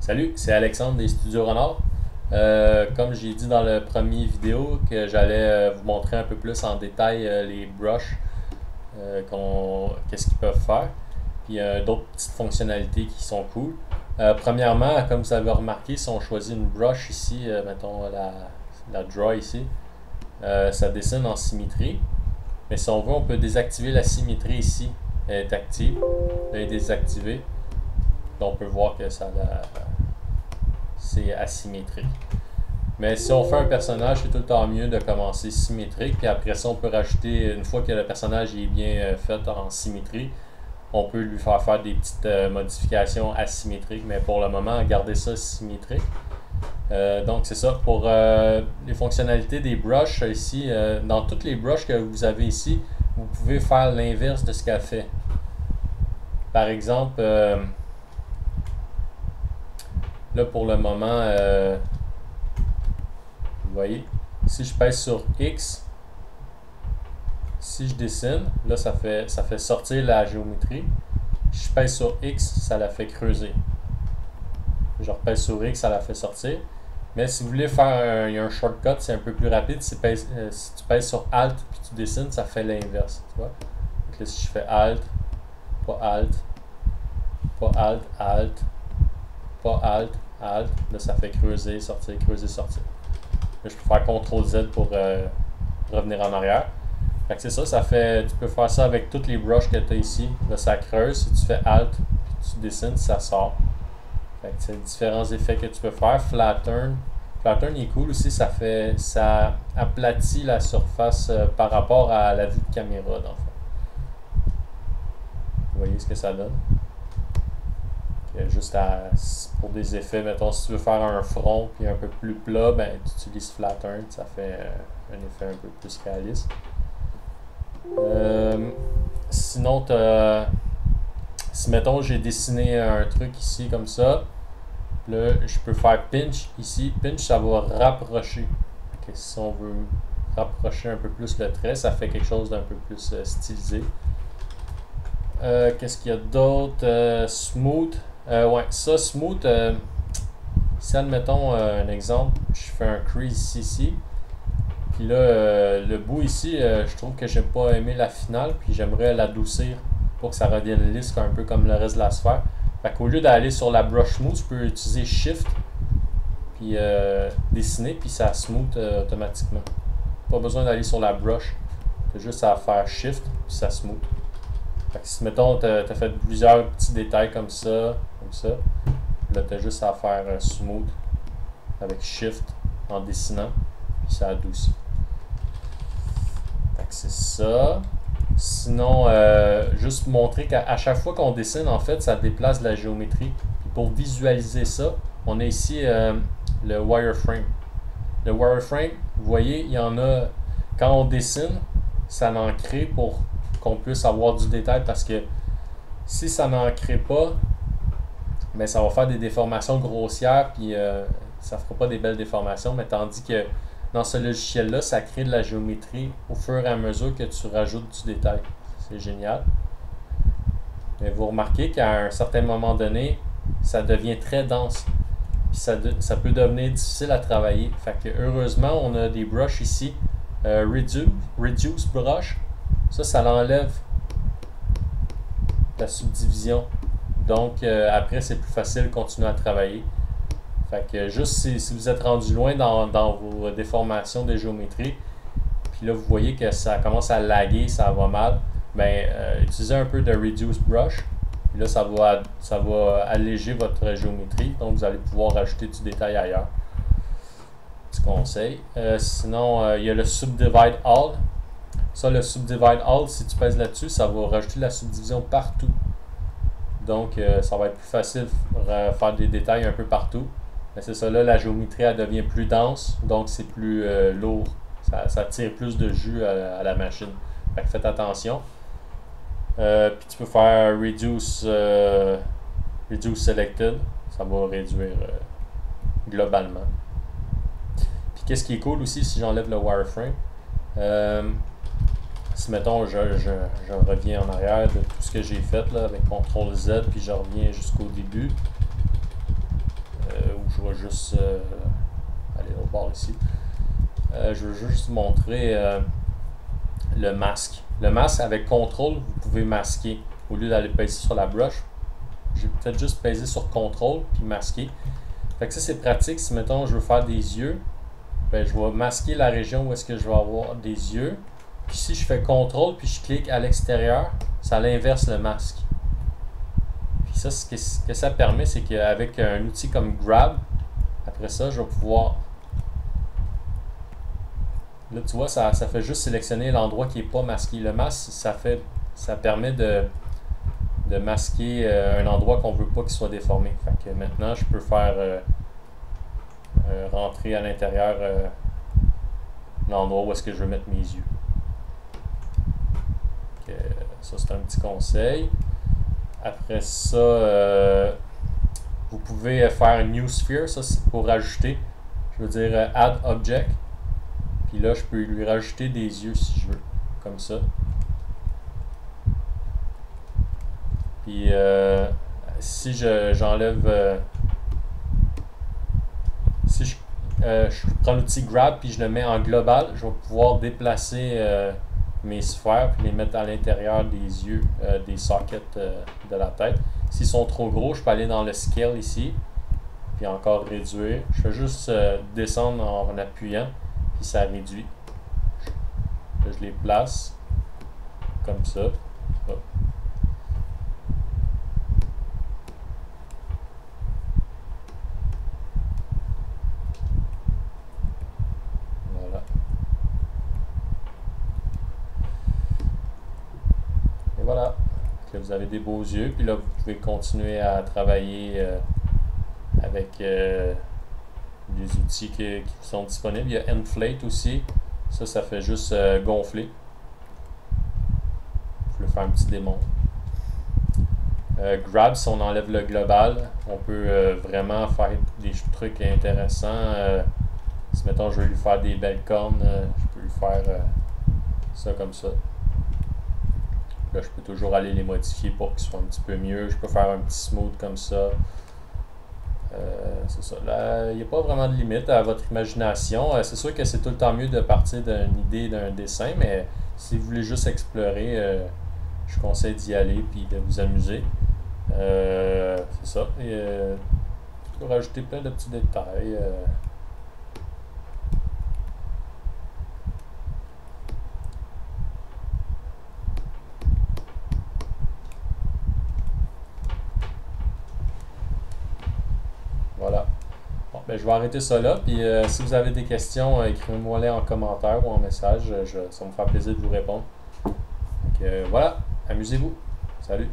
Salut, c'est Alexandre des Studios Renard. Comme j'ai dit dans le premier vidéo que j'allais vous montrer un peu plus en détail les brushes, qu'est-ce qu'ils peuvent faire, puis d'autres petites fonctionnalités qui sont cool. Premièrement, comme vous avez remarqué, si on choisit une brush ici, mettons la draw ici, ça dessine en symétrie. Mais si on veut, on peut désactiver la symétrie ici. Elle est active. Elle est désactivée. Donc on peut voir que c'est asymétrique. Mais si on fait un personnage, c'est tout le temps mieux de commencer symétrique. Puis après ça, on peut rajouter, une fois que le personnage est bien fait en symétrie, on peut lui faire des petites modifications asymétriques. Mais pour le moment, garder ça symétrique. Donc c'est ça. Pour les fonctionnalités des brushes ici, dans toutes les brushes que vous avez ici, vous pouvez faire l'inverse de ce qu'elle fait. Par exemple, là pour le moment, vous voyez, si je pèse sur X, si je dessine, là ça fait sortir la géométrie. Si je pèse sur X, ça la fait creuser. Je repèse sur X, ça la fait sortir. Mais si vous voulez faire un shortcut, c'est un peu plus rapide. Si tu pèses sur Alt puis tu dessines, ça fait l'inverse. Tu vois? Donc là, si je fais Alt, pas Alt, pas Alt, Alt, pas Alt, Alt, là ça fait creuser, sortir, creuser, sortir. Là, je peux faire CTRL Z pour revenir en arrière. Fait que c'est ça, tu peux faire ça avec toutes les brushes que tu as ici. Là, ça creuse. Si tu fais Alt puis tu dessines, ça sort. Fait que c'est différents effets que tu peux faire. Flatten. Flatten est cool aussi, ça aplatit la surface par rapport à la vue de caméra dans le fond. Vous voyez ce que ça donne? Juste pour des effets, mettons si tu veux faire un front puis un peu plus plat, ben tu utilises Flatten, ça fait un effet un peu plus réaliste. Sinon, si mettons j'ai dessiné un truc ici comme ça, là je peux faire pinch ici. Pinch, ça va rapprocher. Okay, si on veut rapprocher un peu plus le trait, ça fait quelque chose d'un peu plus stylisé. Qu'est-ce qu'il y a d'autre? Smooth. Ouais, ça, smooth. Si admettons un exemple, je fais un crease ici. Puis là, le bout ici, je trouve que j'ai pas aimé la finale, puis j'aimerais l'adoucir pour que ça revienne lisse un peu comme le reste de la sphère. Fait qu'au lieu d'aller sur la brush smooth, je peux utiliser Shift, puis dessiner, puis ça smooth automatiquement. Pas besoin d'aller sur la brush, t'as juste à faire Shift, puis ça smooth. Fait que si mettons, t'as fait plusieurs petits détails comme ça, là t'as juste à faire smooth avec Shift en dessinant, puis ça adoucit. Fait que c'est ça. Sinon, juste montrer qu'à chaque fois qu'on dessine, en fait, ça déplace de la géométrie. Puis pour visualiser ça, on a ici le wireframe. Le wireframe, vous voyez, il y en a, quand on dessine, ça n'en crée pour qu'on puisse avoir du détail parce que si ça n'en crée pas, ben ça va faire des déformations grossières puis ça fera pas des belles déformations, mais tandis que dans ce logiciel-là, ça crée de la géométrie au fur et à mesure que tu rajoutes du détail. C'est génial. Mais vous remarquez qu'à un certain moment donné, ça devient très dense. Puis ça peut devenir difficile à travailler. Fait que heureusement, on a des brushes ici. Reduce brush. Ça l'enlève la subdivision. Donc après, c'est plus facile de continuer à travailler. Fait que juste si vous êtes rendu loin dans vos déformations de géométrie, puis là vous voyez que ça commence à laguer, ça va mal, ben utilisez un peu de Reduce Brush. Puis là ça va alléger votre géométrie, donc vous allez pouvoir rajouter du détail ailleurs. Petit conseil. Sinon, il y a le Subdivide All. Ça, le Subdivide All, si tu pèses là-dessus, ça va rajouter la subdivision partout. Donc ça va être plus facile de faire des détails un peu partout. Mais c'est ça, là, la géométrie, elle devient plus dense, donc c'est plus lourd. Ça tire plus de jus à la machine. Fait que faites attention. Puis tu peux faire Reduce Selected. Ça va réduire globalement. Puis qu'est-ce qui est cool aussi, si j'enlève le wireframe, si mettons, je reviens en arrière de tout ce que j'ai fait là, avec CTRL Z, puis je reviens jusqu'au début. vais juste aller au bord ici. Je veux juste vous montrer le masque. Le masque avec contrôle, vous pouvez masquer. Au lieu d'aller peser sur la brush, j'ai peut-être juste peser sur contrôle puis masquer. Fait que ça c'est pratique. Si mettons je veux faire des yeux, ben, je vais masquer la région où est-ce que je vais avoir des yeux. Puis si je fais contrôle puis je clique à l'extérieur, ça l'inverse le masque. Puis ça, ce que ça permet, c'est qu'avec un outil comme Grab, après ça, je vais pouvoir. Là, tu vois, ça fait juste sélectionner l'endroit qui n'est pas masqué. Le masque, ça permet de masquer un endroit qu'on ne veut pas qu'il soit déformé. Fait que maintenant, je peux faire rentrer à l'intérieur l'endroit où est-ce que je veux mettre mes yeux. Ça, c'est un petit conseil. Après ça, vous pouvez faire New Sphere. Ça, c'est pour rajouter. Je veux dire Add Object. Puis là, je peux lui rajouter des yeux si je veux. Comme ça. Puis si j'enlève... si je prends l'outil Grab puis je le mets en global, je vais pouvoir déplacer mes sphères puis les mettre à l'intérieur des yeux, des sockets de la tête. S'ils sont trop gros, je peux aller dans le Scale ici, puis encore réduire. Je fais juste descendre en appuyant, puis ça réduit. Là, je les place comme ça. Hop. Voilà. Et voilà. Que vous avez des beaux yeux, puis là vous pouvez continuer à travailler avec des outils qui sont disponibles. Il y a Inflate aussi. Ça fait juste gonfler. Je vais faire un petit démon. Grab, si on enlève le global, on peut vraiment faire des trucs intéressants. Si mettons je veux lui faire des belles cornes, je peux lui faire ça comme ça. Là, je peux toujours aller les modifier pour qu'ils soient un petit peu mieux. Je peux faire un petit smooth comme ça. C'est ça. Là, il n'y a pas vraiment de limite à votre imagination. C'est sûr que c'est tout le temps mieux de partir d'une idée, d'un dessin, mais si vous voulez juste explorer, je conseille d'y aller et de vous amuser. C'est ça. Et tu peux rajouter plein de petits détails. Voilà. Bon, ben, je vais arrêter ça là. Puis si vous avez des questions, écrivez-moi-les en commentaire ou en message. Ça me fera plaisir de vous répondre. Donc voilà, amusez-vous. Salut.